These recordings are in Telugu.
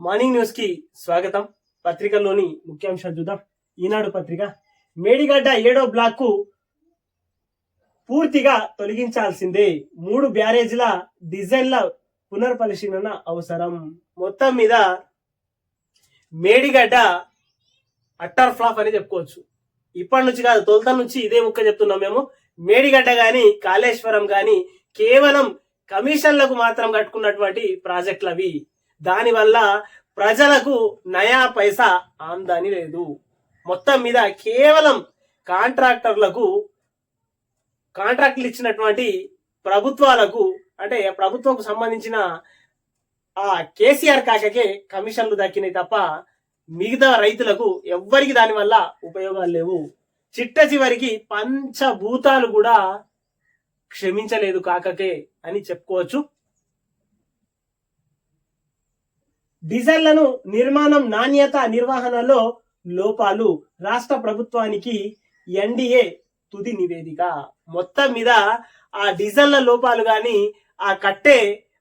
మార్నింగ్ న్యూస్ కి స్వాగతం. పత్రికల్లోని ముఖ్యాంశాలు చూద్దాం. ఈనాడు పత్రిక, మేడిగడ్డ 7వ బ్లాక్ కు పూర్తిగా తొలగించాల్సిందే, 3 బ్యారేజీల డిజైన్ల పునర్పరిశీలన అవసరం. మొత్తం మీద మేడిగడ్డ అట్టర్ ఫ్లాప్ అని చెప్పుకోవచ్చు. ఇప్పటి నుంచి కాదు, తొలుత నుంచి ఇదే ముక్క చెప్తున్నాం మేము. మేడిగడ్డ గాని కాళేశ్వరం గాని కేవలం కమిషన్లకు మాత్రం కట్టుకున్నటువంటి ప్రాజెక్టులు అవి. దానివల్ల ప్రజలకు నయా పైసా ఆమ్దాని లేదు. మొత్తం మీద కేవలం కాంట్రాక్టర్లకు కాంట్రాక్టులు ఇచ్చినటువంటి ప్రభుత్వాలకు, అంటే ప్రభుత్వంకు సంబంధించిన ఆ కేసీఆర్ కాకకే కమిషన్లు దక్కినాయి తప్ప మిగతా రైతులకు ఎవ్వరికి దానివల్ల ఉపయోగాలు లేవు. చిట్ట చివరికి పంచభూతాలు కూడా క్షమించలేదు కాకకే అని చెప్పుకోవచ్చు. డిజైన్లను నిర్మాణం నాణ్యత నిర్వహణలో లోపాలు, రాష్ట్ర ప్రభుత్వానికి ఎన్డీఏ తుది నివేదిక. మొత్తం మీద ఆ డిజైన్ల లోపాలు గాని, ఆ కట్టే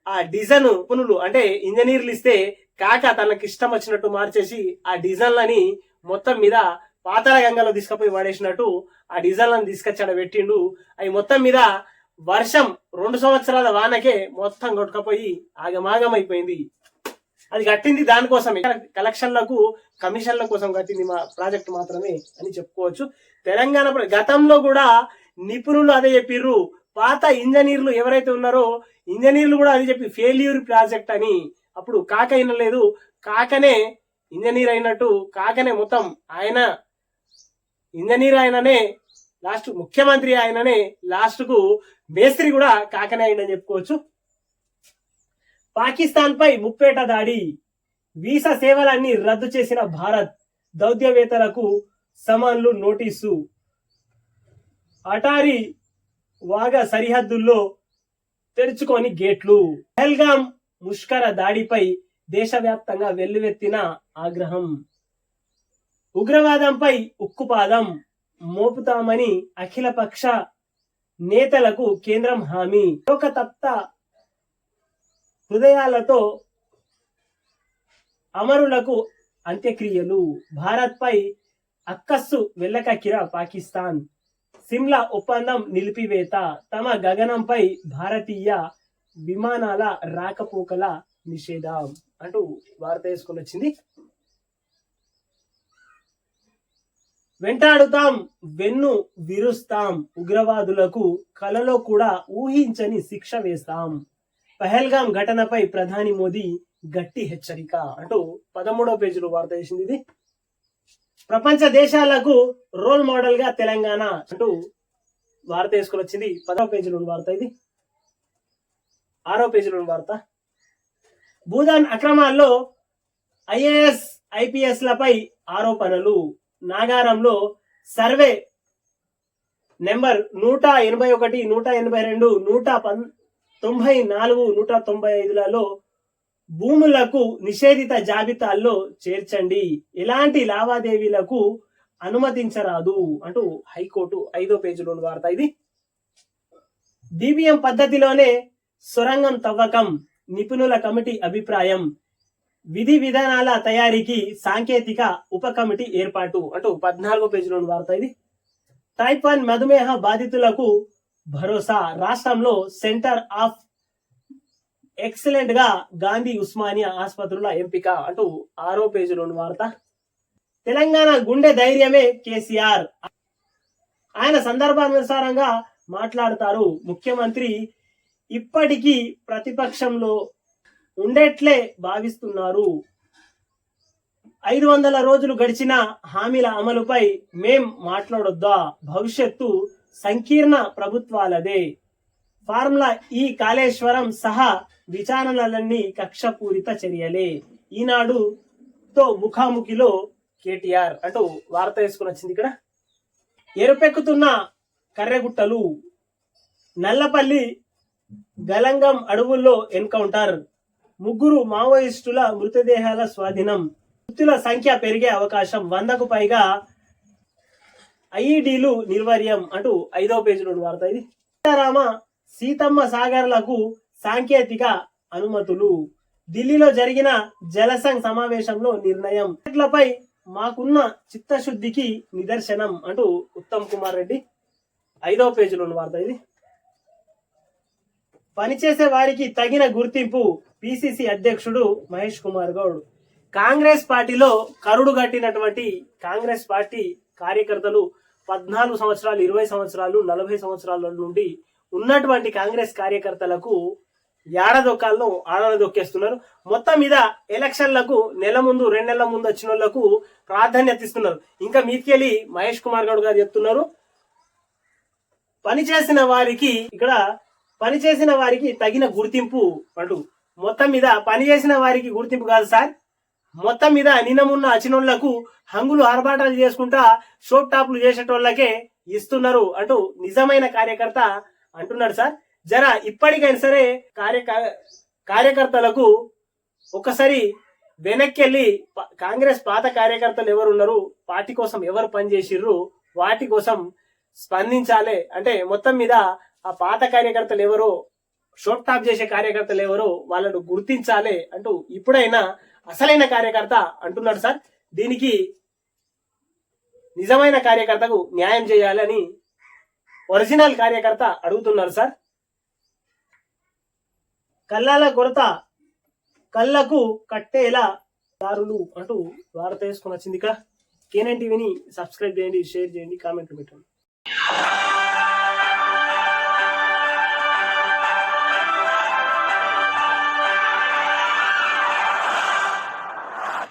ఆ డిజైన్ పనులు అంటే ఇంజనీర్లు ఇస్తే కాక తనకి ఇష్టం వచ్చినట్టు మార్చేసి ఆ డిజైన్లని మొత్తం మీద పాతాళ గంగలో తీసుకుపోయి పడేసినట్టు ఆ డిజైన్లను తీసుకొచ్చాడ పెట్టిండు. అవి మొత్తం మీద వర్షం 2 సంవత్సరాల వానకే మొత్తం కొట్టుకపోయి ఆగమాగం అయిపోయింది. అది కట్టింది దానికోసమే, కలెక్షన్లకు కమిషన్ల కోసం కట్టింది మా ప్రాజెక్ట్ మాత్రమే అని చెప్పుకోవచ్చు. తెలంగాణ గతంలో కూడా నిపుణులు అదే చెప్పిర్రు. పాత ఇంజనీర్లు ఎవరైతే ఉన్నారో ఇంజనీర్లు కూడా అదే చెప్పి ఫెయిల్యూర్ ప్రాజెక్ట్ అని. అప్పుడు కాక అయినలేదు, కాకనే ఇంజనీర్ అయినట్టు, కాకనే మొత్తం ఆయన ఇంజనీర్ ఆయననే, లాస్ట్ ముఖ్యమంత్రి ఆయననే, లాస్ట్ కు మేస్త్రి కూడా కాకనే అయిందని చెప్పుకోవచ్చు. పాకిస్తాన్ పై ముప్పేట దాడి, వీసా సేవలన్నీ రద్దు చేసిన భారత్, దౌత్యవేత్తలకు సమన్లు నోటీసు. అటారీ వాగా సరిహద్దుల్లో తెరుచుకొని గేట్లు. పహల్గాం ముష్కర దాడిపై దేశవ్యాప్తంగా వెల్లువెత్తిన ఆగ్రహం. ఉగ్రవాదంపై ఉక్కుపాదం మోపుతామని అఖిలపక్ష నేతలకు కేంద్రం హామీ. లోకతప్త హృదయాలతో అమరులకు అంత్యక్రియలు. భారత్ పై అక్కస్సు వెల్లకక్కిన పాకిస్తాన్. సిమ్లా ఒప్పందం నిలిపివేత. తమ గగనంపై భారతీయ విమానాల రాకపోకల నిషేధం అంటూ వార్త వేసుకొని వచ్చింది. వెంటాడుతాం, వెన్ను విరుస్తాం, ఉగ్రవాదులకు కలలో కూడా ఊహించని శిక్ష వేస్తాం. పహల్గాం ఘటనపై ప్రధాని మోదీ గట్టి హెచ్చరిక అంటూ 13వ పేజీలో వార్త వేసింది. ఇది ప్రపంచ దేశాలకు రోల్ మోడల్ గా తెలంగాణ అంటూ వార్త వేసుకొని వచ్చింది. 10వ పేజీలోని వార్త. ఇది 6వ పేజీలోని వార్త. భూదాన్ అక్రమాల్లో ఐఏఎస్ ఐపీఎస్ లపై ఆరోపణలు. నాగారంలో సర్వే నెంబర్ 181, 182, 194, 195లలో భూములకు నిషేధిత జాబితాల్లో చేర్చండి, ఎలాంటి లావాదేవీలకు అనుమతించరాదు అంటూ హైకోర్టు 5వ పేజీలోని వార్త. ఇది డిబిఎం పద్ధతిలోనే సొరంగం తవ్వకం, నిపుణుల కమిటీ అభిప్రాయం. విధి విధానాల తయారీకి సాంకేతిక ఉప కమిటీ ఏర్పాటు అంటూ 14వ పేజీలోని వార్త. ఇది టైప్ 1 మధుమేహ బాధితులకు భరోసా. రాష్ట్రంలో సెంటర్ ఆఫ్ ఎక్సలెంట్ గా గాంధీ ఉస్మానియా ఆసుపత్రుల ఎంపిక అంటూ 6వ పేజీలోని వార్త. తెలంగాణ గుండె ధైర్యమే కేసీఆర్, ఆయన సందర్భానుసారంగా మాట్లాడతారు. ముఖ్యమంత్రి ఇప్పటికీ ప్రతిపక్షంలో ఉండేట్లే భావిస్తున్నారు. 500 రోజులు గడిచిన హామీల అమలుపై మేం మాట్లాడొద్దా? భవిష్యత్తు సంకీర్ణ ప్రభుత్వాలదే. ఫార్ములా ఈ కాళేశ్వరం సహా విచారణలన్నీ కక్షపూరిత చర్యలే. ఈనాడుతో ముఖాముఖిలో కేటీఆర్ అంటూ వార్త వేసుకుని వచ్చింది. ఇక్కడ ఎరుపెక్కుతున్న కర్రెగుట్టలు. నల్లపల్లి గలంగం అడవుల్లో ఎన్కౌంటర్. 3 మావోయిస్టుల మృతదేహాల స్వాధీనం. మృతుల సంఖ్య పెరిగే అవకాశం. 100కు పైగా ఐఈడీలు నిర్వీర్యం అంటూ 5వ పేజీలో వార్త. ఇది సీతారామ సీతమ్మ సాగర్లకు సాంకేతిక అనుమతులు. ఢిల్లీలో జరిగిన జలసంఘ్ సమావేశంలో నిర్ణయం. ఇట్లపై మాకున్న చిత్తశుద్ధికి నిదర్శనం అంటూ ఉత్తమ్ కుమార్ రెడ్డి 5వ పేజీలో ఉన్న వార్త ఇది. పనిచేసే వారికి తగిన గుర్తింపు పిసిసి అధ్యక్షుడు మహేష్ కుమార్ గౌడ్. కాంగ్రెస్ పార్టీలో కరుడు గట్టినటువంటి కాంగ్రెస్ పార్టీ కార్యకర్తలు 14 సంవత్సరాలు, 20 సంవత్సరాలు, 40 సంవత్సరాల నుండి ఉన్నటువంటి కాంగ్రెస్ కార్యకర్తలకు ఏడదొక్కాలను ఆడదొక్కేస్తున్నారు. మొత్తం మీద ఎలక్షన్లకు నెల ముందు, 2 నెలల ముందు వచ్చిన వాళ్లకు ప్రాధాన్యత ఇస్తున్నారు. ఇంకా మీదికెళ్ళి మహేష్ కుమార్ గౌడ్ గారు చెప్తున్నారు, పనిచేసిన వారికి తగిన గుర్తింపు అంటూ. మొత్తం మీద పనిచేసిన వారికి గుర్తింపు కాదు సార్, మొత్తం మీద నిన్నమున్న అచినోళ్లకు హంగులు ఆర్భాటాలు చేసుకుంటా షోట్ టాప్లు చేసేటోళ్ళకే ఇస్తున్నారు అంటూ నిజమైన కార్యకర్త అంటున్నాడు సార్. జర ఇప్పటికైనా సరే కార్యకర్తలకు ఒకసారి వెనక్కి వెళ్ళి కాంగ్రెస్ పాత కార్యకర్తలు ఎవరు ఉన్నారు, పార్టీ కోసం ఎవరు పనిచేసిర్రు, వాటి కోసం స్పందించాలి. అంటే మొత్తం మీద ఆ పాత కార్యకర్తలు ఎవరో, షోట్ టాప్ చేసే కార్యకర్తలు ఎవరో వాళ్ళను గుర్తించాలి అంటూ ఇప్పుడైనా అసలైన కార్యకర్త అంటున్నాడు సార్. దీనికి నిజమైన కార్యకర్తకు న్యాయం చేయాలని ఒరిజినల్ కార్యకర్త అడుగుతున్నారు సార్. కళ్ళాల కొరత కళ్ళకు కట్టేలా దారులు అంటూ వార్త వేసుకొని వచ్చింది. కేనన్ టీవీని సబ్స్క్రైబ్ చేయండి, షేర్ చేయండి, కామెంట్లు పెట్టండి.